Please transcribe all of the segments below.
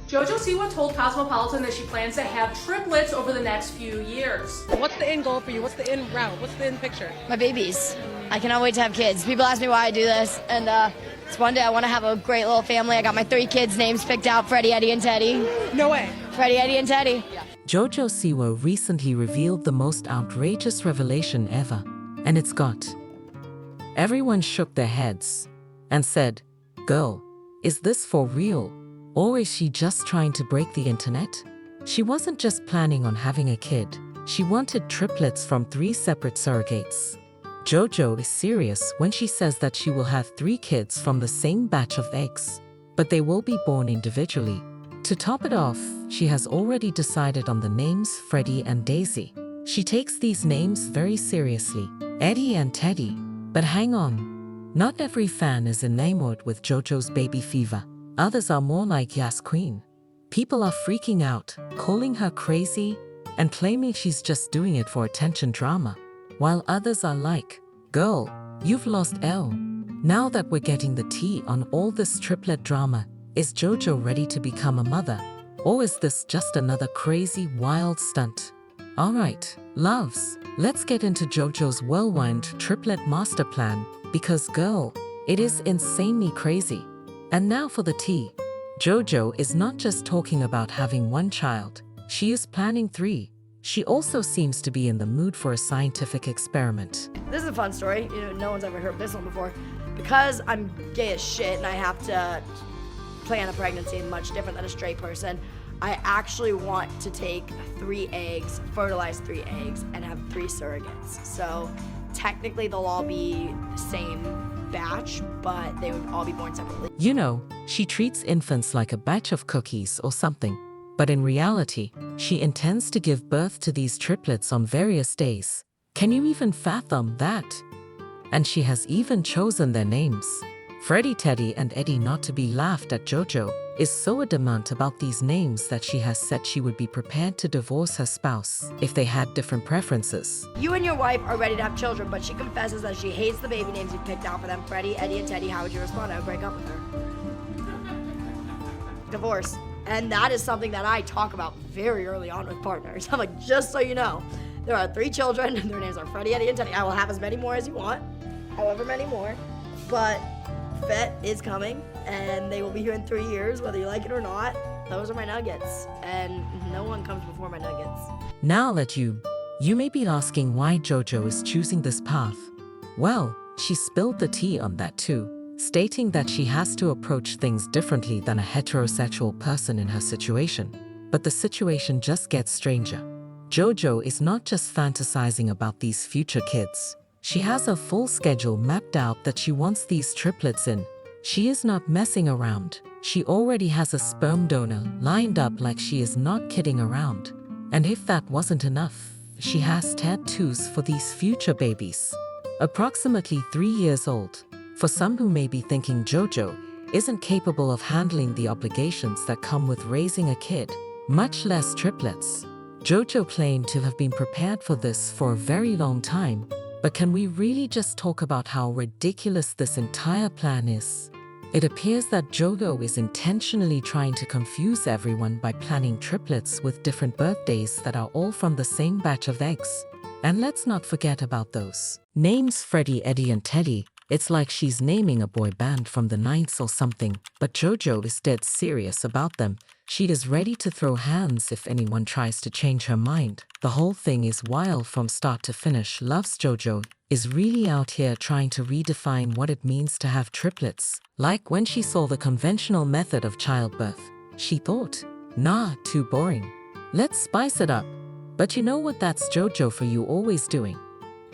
Jojo Siwa told Cosmopolitan that she plans to have triplets over the next few years. What's the end goal for you? What's the end route? What's the end picture? My babies. I cannot wait to have kids. People ask me why I do this, and it's one day I want to have a great little family. I got my 3 kids' names picked out: Freddie, Eddie, and Teddy. No way. Freddie, Eddie, and Teddy. Jojo Siwa recently revealed the most outrageous revelation ever, and it's got everyone shook their heads and said, "Girl, is this for real? Or is she just trying to break the internet?" She wasn't just planning on having a kid. She wanted triplets from 3 separate surrogates. Jojo is serious when she says that she will have 3 kids from the same batch of eggs, but they will be born individually. To top it off, she has already decided on the names Freddie and Daisy. She takes these names very seriously, Eddie and Teddy. But hang on, not every fan is enamored with Jojo's baby fever. Others are more like Yas Queen. People are freaking out, calling her crazy, and claiming she's just doing it for attention drama. While others are like, "Girl, you've lost L." Now that we're getting the tea on all this triplet drama, is Jojo ready to become a mother? Or is this just another crazy, wild stunt? Alright, loves, let's get into Jojo's whirlwind triplet master plan, because girl, it is insanely crazy. And now for the tea. Jojo is not just talking about having 1 child, she is planning 3. She also seems to be in the mood for a scientific experiment. This is a fun story. No one's ever heard this one before. Because I'm gay as shit and I have to plan a pregnancy much different than a straight person, I actually want to take 3 eggs, fertilize 3 eggs, and have 3 surrogates. So technically they'll all be the same batch, but they would all be born separately. You know, she treats infants like a batch of cookies or something. But in reality, she intends to give birth to these triplets on various days. Can you even fathom that? And she has even chosen their names. Freddie, Teddy, and Eddie, not to be laughed at. Jojo is so adamant about these names that she has said she would be prepared to divorce her spouse if they had different preferences. You and your wife are ready to have children, but she confesses that she hates the baby names you picked out for them: Freddie, Eddie, and Teddy. How would you respond? I would break up with her. Divorce. And that is something that I talk about very early on with partners. I'm like, just so you know, there are 3 children, and their names are Freddie, Eddie, and Teddy. I will have as many more as you want, however many more, but Fett is coming, and they will be here in 3 years, whether you like it or not. Those are my nuggets, and no one comes before my nuggets. Now let you may be asking why Jojo is choosing this path. Well, she spilled the tea on that too, stating that she has to approach things differently than a heterosexual person in her situation. But the situation just gets stranger. Jojo is not just fantasizing about these future kids. She has a full schedule mapped out that she wants these triplets in. She is not messing around. She already has a sperm donor lined up, like she is not kidding around. And if that wasn't enough, she has tattoos for these future babies. Approximately 3 years old. For some who may be thinking Jojo isn't capable of handling the obligations that come with raising a kid, much less triplets, Jojo claimed to have been prepared for this for a very long time. But can we really just talk about how ridiculous this entire plan is? It appears that Jojo is intentionally trying to confuse everyone by planning triplets with different birthdays that are all from the same batch of eggs. And let's not forget about those names: Freddie, Eddie, and Teddy. It's like she's naming a boy band from the 90s or something, but Jojo is dead serious about them. She is ready to throw hands if anyone tries to change her mind. The whole thing is wild from start to finish. Loves Jojo is really out here trying to redefine what it means to have triplets. Like when she saw the conventional method of childbirth, she thought, nah, too boring. Let's spice it up. But you know what that's Jojo for you always doing?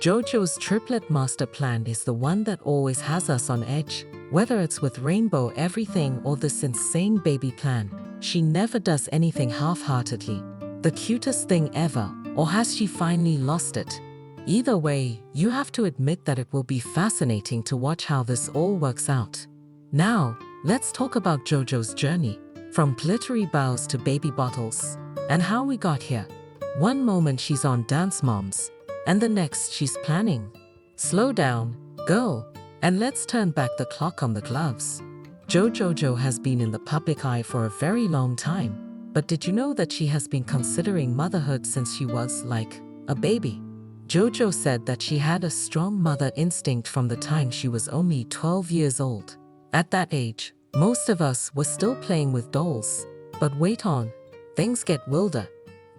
Jojo's triplet master plan is the one that always has us on edge. Whether it's with rainbow everything or this insane baby plan, she never does anything half-heartedly. The cutest thing ever, or has she finally lost it? Either way, you have to admit that it will be fascinating to watch how this all works out. Now, let's talk about Jojo's journey, from glittery bows to baby bottles, and how we got here. One moment she's on Dance Moms, and the next she's planning. Slow down, girl, and let's turn back the clock on the gloves. Jojo has been in the public eye for a very long time, but did you know that she has been considering motherhood since she was, like, a baby? Jojo said that she had a strong mother instinct from the time she was only 12 years old. At that age, most of us were still playing with dolls. But wait on, things get wilder.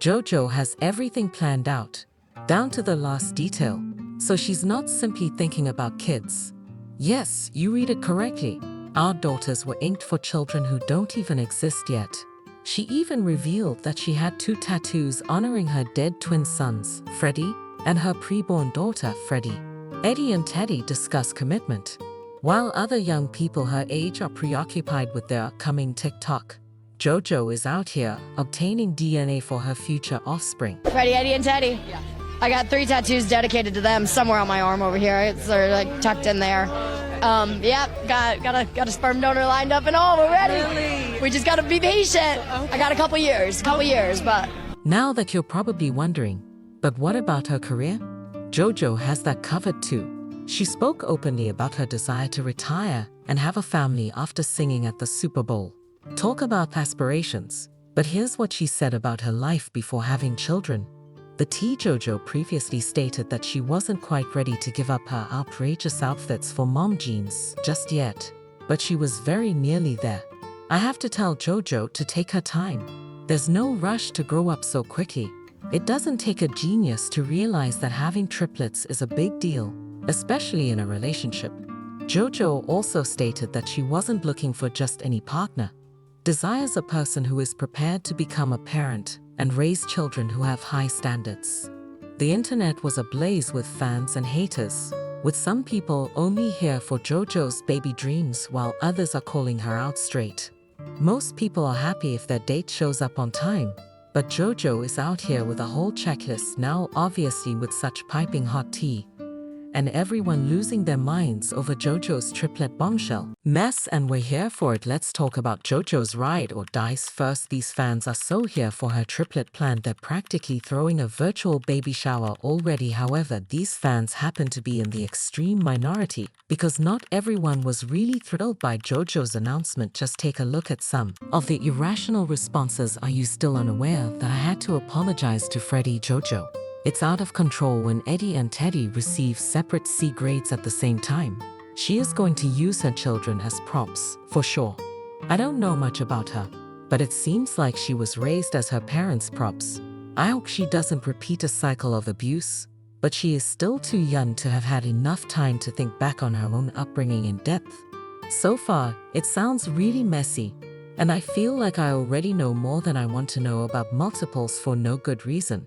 Jojo has everything planned out, down to the last detail, so she's not simply thinking about kids. Yes, you read it correctly. Our daughters were inked for children who don't even exist yet. She even revealed that she had 2 tattoos honoring her dead twin sons, Freddie, and her preborn daughter, Freddie. Eddie and Teddy discuss commitment, while other young people her age are preoccupied with their upcoming TikTok. Jojo is out here obtaining DNA for her future offspring. Freddie, Eddie, and Teddy. Yeah. I got 3 tattoos dedicated to them somewhere on my arm over here. They're like tucked in there. Yeah, got a sperm donor lined up and all. We're ready. Really? We just gotta be patient. I got a couple years, but. Now that you're probably wondering, but what about her career? Jojo has that covered too. She spoke openly about her desire to retire and have a family after singing at the Super Bowl. Talk about aspirations, but here's what she said about her life before having children. The Jojo previously stated that she wasn't quite ready to give up her outrageous outfits for mom jeans just yet, but she was very nearly there. I have to tell Jojo to take her time. There's no rush to grow up so quickly. It doesn't take a genius to realize that having triplets is a big deal, especially in a relationship. Jojo also stated that she wasn't looking for just any partner. Desires a person who is prepared to become a parent and raise children who have high standards. The internet was ablaze with fans and haters, with some people only here for Jojo's baby dreams while others are calling her out straight. Most people are happy if their date shows up on time, but Jojo is out here with a whole checklist now, obviously with such piping hot tea, and everyone losing their minds over Jojo's triplet bombshell mess, and we're here for it. Let's talk about Jojo's ride or dies first. These fans are so here for her triplet plan they're practically throwing a virtual baby shower already. However, these fans happen to be in the extreme minority because not everyone was really thrilled by Jojo's announcement. Just take a look at some of the irrational responses. Are you still unaware that I had to apologize to Freddie? Jojo, it's out of control when Eddie and Teddy receive separate C grades at the same time. She is going to use her children as props, for sure. I don't know much about her, but it seems like she was raised as her parents' props. I hope she doesn't repeat a cycle of abuse, but she is still too young to have had enough time to think back on her own upbringing in depth. So far, it sounds really messy, and I feel like I already know more than I want to know about multiples for no good reason.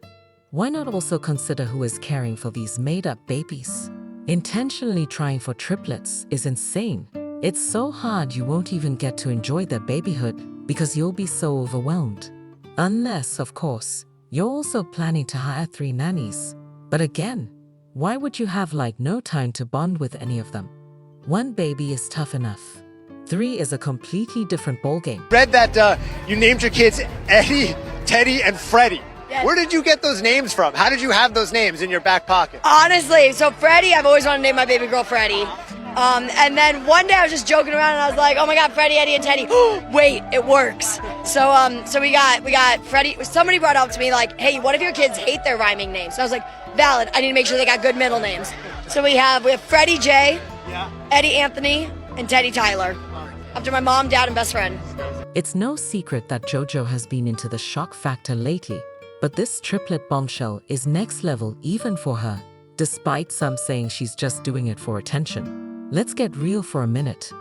Why not also consider who is caring for these made-up babies? Intentionally trying for triplets is insane. It's so hard you won't even get to enjoy their babyhood because you'll be so overwhelmed. Unless, of course, you're also planning to hire 3 nannies. But again, why would you have no time to bond with any of them? 1 baby is tough enough. 3 is a completely different ballgame. Read that you named your kids Eddie, Teddy, and Freddie. Yes. Where did you get those names from? How did you have those names in your back pocket? Honestly, so Freddie, I've always wanted to name my baby girl Freddie. And then one day I was just joking around and I was like, oh my God, Freddie, Eddie, and Teddy. Wait, it works. So we got Freddie. Somebody brought up to me like, hey, what if your kids hate their rhyming names? So I was like, valid. I need to make sure they got good middle names. So we have Freddie J, Eddie Anthony, and Teddy Tyler, after my mom, dad, and best friend. It's no secret that Jojo has been into the shock factor lately, but this triplet bombshell is next level even for her, despite some saying she's just doing it for attention. Let's get real for a minute.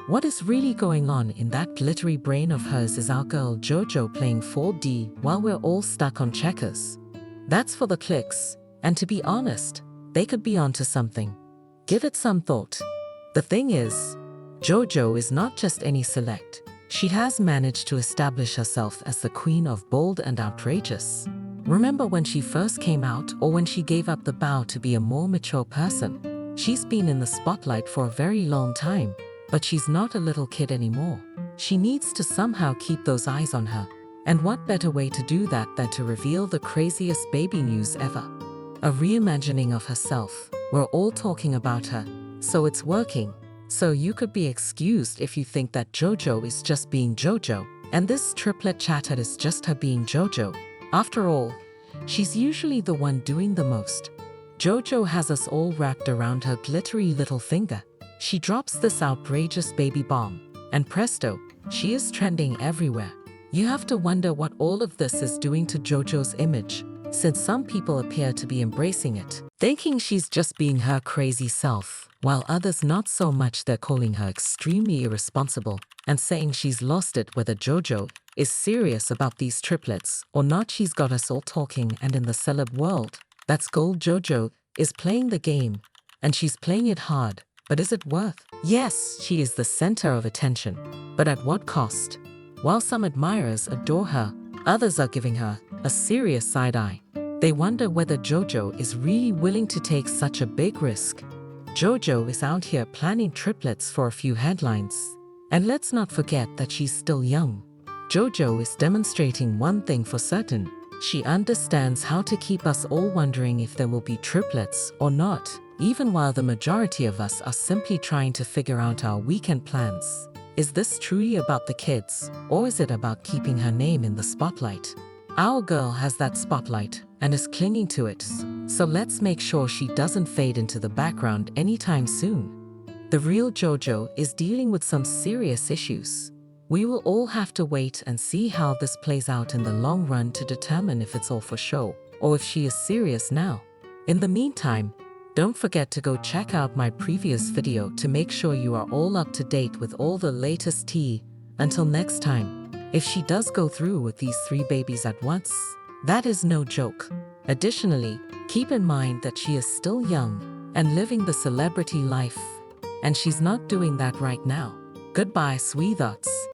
What is really going on in that glittery brain of hers? Is our girl Jojo playing 4D while we're all stuck on checkers? That's for the clicks, and to be honest, they could be onto something. Give it some thought. The thing is, Jojo is not just any select. She has managed to establish herself as the queen of bold and outrageous. Remember when she first came out, or when she gave up the vow to be a more mature person? She's been in the spotlight for a very long time, but she's not a little kid anymore. She needs to somehow keep those eyes on her. And what better way to do that than to reveal the craziest baby news ever? A reimagining of herself. We're all talking about her, so it's working. So you could be excused if you think that Jojo is just being Jojo, and this triplet chatter is just her being Jojo. After all, she's usually the one doing the most. Jojo has us all wrapped around her glittery little finger. She drops this outrageous baby bomb, and presto, she is trending everywhere. You have to wonder what all of this is doing to Jojo's image, since some people appear to be embracing it, thinking she's just being her crazy self, while others not so much. They're calling her extremely irresponsible and saying she's lost it whether Jojo is serious about these triplets or not. She's got us all talking, and in the celeb world, that's gold. Jojo is playing the game, and she's playing it hard, but is it worth? Yes, she is the center of attention, but at what cost? While some admirers adore her, others are giving her a serious side eye. They wonder whether Jojo is really willing to take such a big risk. Jojo is out here planning triplets for a few headlines. And let's not forget that she's still young. Jojo is demonstrating one thing for certain. She understands how to keep us all wondering if there will be triplets or not, even while the majority of us are simply trying to figure out our weekend plans. Is this truly about the kids, or is it about keeping her name in the spotlight? Our girl has that spotlight and is clinging to it, so let's make sure she doesn't fade into the background anytime soon. The real Jojo is dealing with some serious issues. We will all have to wait and see how this plays out in the long run to determine if it's all for show or if she is serious now. In the meantime, don't forget to go check out my previous video to make sure you are all up to date with all the latest tea. Until next time, if she does go through with these 3 babies at once, that is no joke. Additionally, keep in mind that she is still young and living the celebrity life, and she's not doing that right now. Goodbye, sweethearts.